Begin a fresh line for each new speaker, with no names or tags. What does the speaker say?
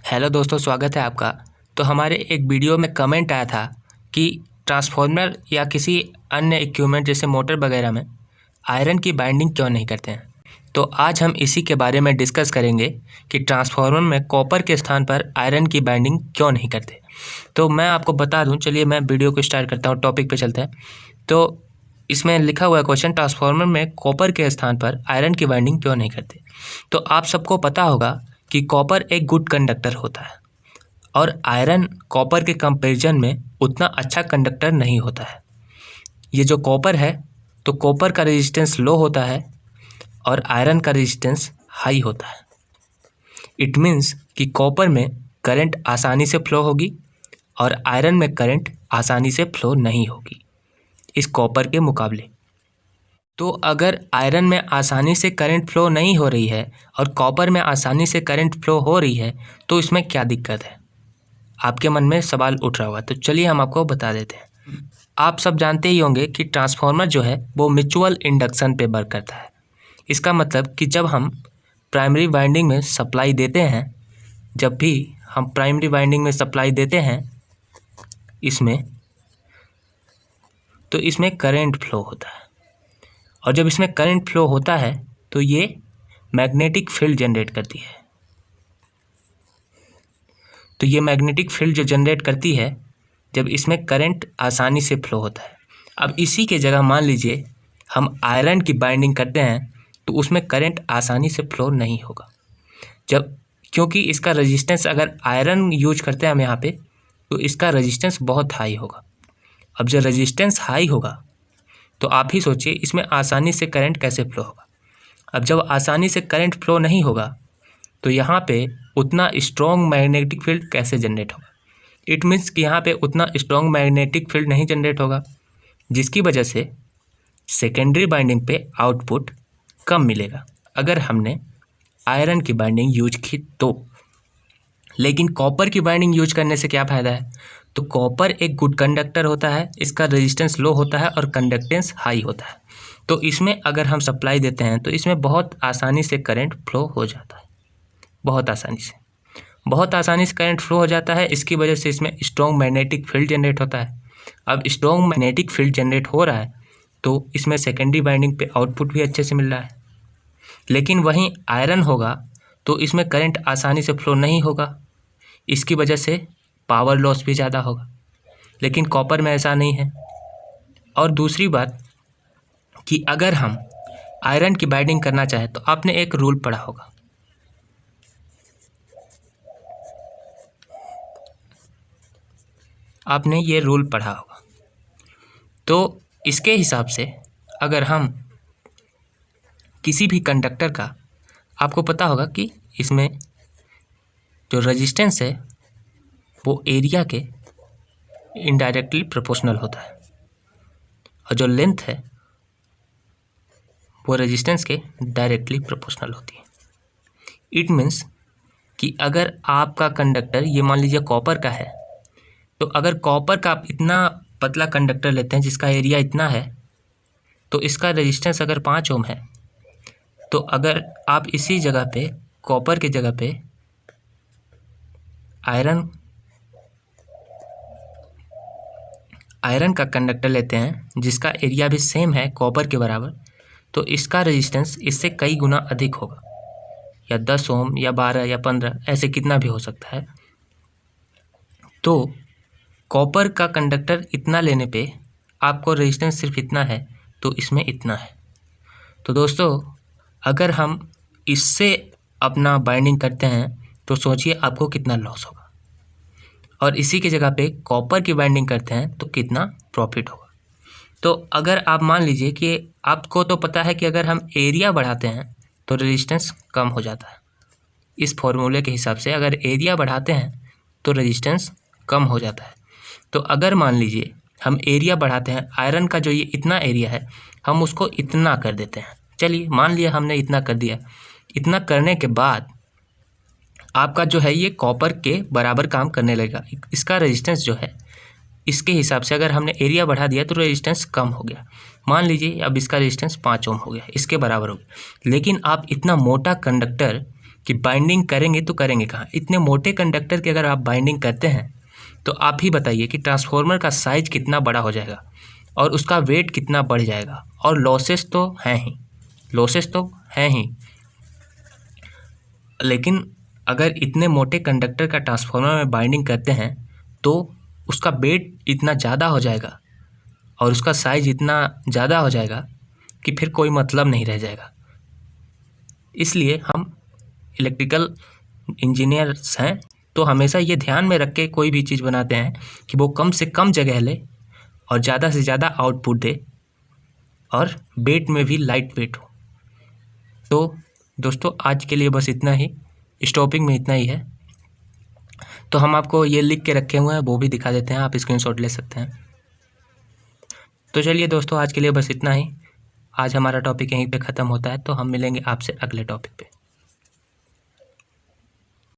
Hello दोस्तों, स्वागत है आपका। तो हमारे एक वीडियो में कमेंट आया था कि ट्रांसफार्मर या किसी अन्य इक्विपमेंट जैसे मोटर वगैरह में आयरन की बाइंडिंग क्यों नहीं करते हैं। तो आज हम इसी के बारे में डिस्कस करेंगे कि ट्रांसफार्मर में कॉपर के स्थान पर आयरन की बाइंडिंग क्यों नहीं करते। तो मैं आपको बता दूं, चलिए मैं वीडियो को स्टार्ट करता हूं, टॉपिक पे चलते हैं। तो इसमें लिखा हुआ है क्वेश्चन, ट्रांसफार्मर में कॉपर के स्थान पर आयरन की बाइंडिंग क्यों नहीं करते। तो आप सबको पता होगा कि कॉपर एक गुड कंडक्टर होता है और आयरन कॉपर के कंपैरिजन में उतना अच्छा कंडक्टर नहीं होता है। ये जो कॉपर है, तो कॉपर का रेजिस्टेंस लो होता है और आयरन का रेजिस्टेंस हाई होता है। इट मीन्स कि कॉपर में करंट आसानी से फ्लो होगी और आयरन में करंट आसानी से फ्लो नहीं होगी इस कॉपर के मुकाबले। तो अगर आयरन में आसानी से करंट फ्लो नहीं हो रही है और कॉपर में आसानी से करंट फ्लो हो रही है, तो इसमें क्या दिक्कत है, आपके मन में सवाल उठ रहा होगा। तो चलिए हम आपको बता देते हैं। आप सब जानते ही होंगे कि ट्रांसफार्मर जो है वो म्यूचुअल इंडक्शन पे वर्क करता है। इसका मतलब कि जब हम प्राइमरी वाइंडिंग में सप्लाई देते हैं, जब भी हम प्राइमरी वाइंडिंग में सप्लाई देते हैं इसमें, तो इसमें करंट फ्लो होता है और जब इसमें करंट फ्लो होता है तो ये मैग्नेटिक फील्ड जनरेट करती है। तो ये मैग्नेटिक फील्ड जो जनरेट करती है जब इसमें करंट आसानी से फ्लो होता है। अब इसी के जगह मान लीजिए हम आयरन की बाइंडिंग करते हैं तो उसमें करंट आसानी से फ्लो नहीं होगा, जब क्योंकि इसका रेजिस्टेंस, अगर आयरन यूज करते हैं हम यहाँ पे, तो इसका रेजिस्टेंस बहुत हाई होगा। अब जब रेजिस्टेंस हाई होगा तो आप ही सोचिए इसमें आसानी से करंट कैसे फ्लो होगा। अब जब आसानी से करंट फ्लो नहीं होगा तो यहाँ पे उतना स्ट्रॉन्ग मैग्नेटिक फील्ड कैसे जनरेट होगा। इट मीन्स कि यहाँ पे उतना स्ट्रॉन्ग मैग्नेटिक फील्ड नहीं जनरेट होगा, जिसकी वजह से सेकेंडरी बाइंडिंग पे आउटपुट कम मिलेगा अगर हमने आयरन की बाइंडिंग यूज की तो। लेकिन कॉपर की बाइंडिंग यूज करने से क्या फ़ायदा है, तो कॉपर एक गुड कंडक्टर होता है, इसका रेजिस्टेंस लो होता है और कंडक्टेंस हाई होता है। तो इसमें अगर हम सप्लाई देते हैं तो इसमें बहुत आसानी से करंट फ्लो हो जाता है, बहुत आसानी से करंट फ्लो हो जाता है। इसकी वजह से इसमें स्ट्रॉन्ग मैग्नेटिक फील्ड जनरेट होता है। अब स्ट्रॉन्ग मैग्नेटिक फील्ड जनरेट हो रहा है तो इसमें सेकेंडरी बाइंडिंग पे आउटपुट भी अच्छे से मिल रहा है। लेकिन वहीं आयरन होगा तो इसमें करंट आसानी से फ्लो नहीं होगा, इसकी वजह से पावर लॉस भी ज़्यादा होगा। लेकिन कॉपर में ऐसा नहीं है। और दूसरी बात कि अगर हम आयरन की बाइंडिंग करना चाहें तो आपने एक रूल पढ़ा होगा, आपने ये रूल पढ़ा होगा। तो इसके हिसाब से अगर हम किसी भी कंडक्टर का, आपको पता होगा कि इसमें जो रेजिस्टेंस है वो एरिया के इनडायरेक्टली प्रोपोर्शनल होता है और जो लेंथ है वो रेजिस्टेंस के डायरेक्टली प्रोपोर्शनल होती है। इट मीन्स कि अगर आपका कंडक्टर, ये मान लीजिए कॉपर का है, तो अगर कॉपर का आप इतना पतला कंडक्टर लेते हैं जिसका एरिया इतना है, तो इसका रेजिस्टेंस अगर 5 ओम है, तो अगर आप इसी जगह पे कॉपर की जगह पे आयरन का कंडक्टर लेते हैं जिसका एरिया भी सेम है कॉपर के बराबर, तो इसका रेजिस्टेंस इससे कई गुना अधिक होगा, या 10 ओम या 12 या 15, ऐसे कितना भी हो सकता है। तो कॉपर का कंडक्टर इतना लेने पे आपको रेजिस्टेंस सिर्फ इतना है, तो इसमें इतना है। तो दोस्तों, अगर हम इससे अपना बाइंडिंग करते हैं तो सोचिए आपको कितना लॉस होगा, और इसी की जगह पे कॉपर की बाइंडिंग करते हैं तो कितना प्रॉफिट होगा। तो अगर आप मान लीजिए कि आपको तो पता है कि अगर हम एरिया बढ़ाते हैं तो रेजिस्टेंस कम हो जाता है। इस फॉर्मूले के हिसाब से अगर एरिया बढ़ाते हैं तो रेजिस्टेंस कम हो जाता है। तो अगर मान लीजिए हम एरिया बढ़ाते हैं, आयरन का जो ये इतना एरिया है हम उसको इतना कर देते हैं, चलिए मान लिया हमने इतना कर दिया। इतना करने के बाद आपका जो है ये कॉपर के बराबर काम करने लगेगा। इसका रेजिस्टेंस जो है, इसके हिसाब से अगर हमने एरिया बढ़ा दिया तो रेजिस्टेंस कम हो गया। मान लीजिए अब इसका रेजिस्टेंस 5 ओम हो गया, इसके बराबर हो गया। लेकिन आप इतना मोटा कंडक्टर कि बाइंडिंग करेंगे तो करेंगे कहाँ। इतने मोटे कंडक्टर की अगर आप बाइंडिंग करते हैं तो आप ही बताइए कि ट्रांसफार्मर का साइज कितना बड़ा हो जाएगा और उसका वेट कितना बढ़ जाएगा, और लॉसेस तो हैं ही, लॉसेस तो हैं ही। लेकिन अगर इतने मोटे कंडक्टर का ट्रांसफार्मर में बाइंडिंग करते हैं तो उसका वेट इतना ज़्यादा हो जाएगा और उसका साइज इतना ज़्यादा हो जाएगा कि फिर कोई मतलब नहीं रह जाएगा। इसलिए हम इलेक्ट्रिकल इंजीनियर्स हैं तो हमेशा ये ध्यान में रख के कोई भी चीज़ बनाते हैं कि वो कम से कम जगह ले और ज़्यादा से ज़्यादा आउटपुट दे और वेट में भी लाइट वेट हो। तो दोस्तों आज के लिए बस इतना ही, इस टॉपिक में इतना ही है। तो हम आपको ये लिख के रखे हुए हैं, वो भी दिखा देते हैं, आप स्क्रीनशॉट ले सकते हैं। तो चलिए दोस्तों आज के लिए बस इतना ही। आज हमारा टॉपिक यहीं पे ख़त्म होता है, तो हम मिलेंगे आपसे अगले टॉपिक पे।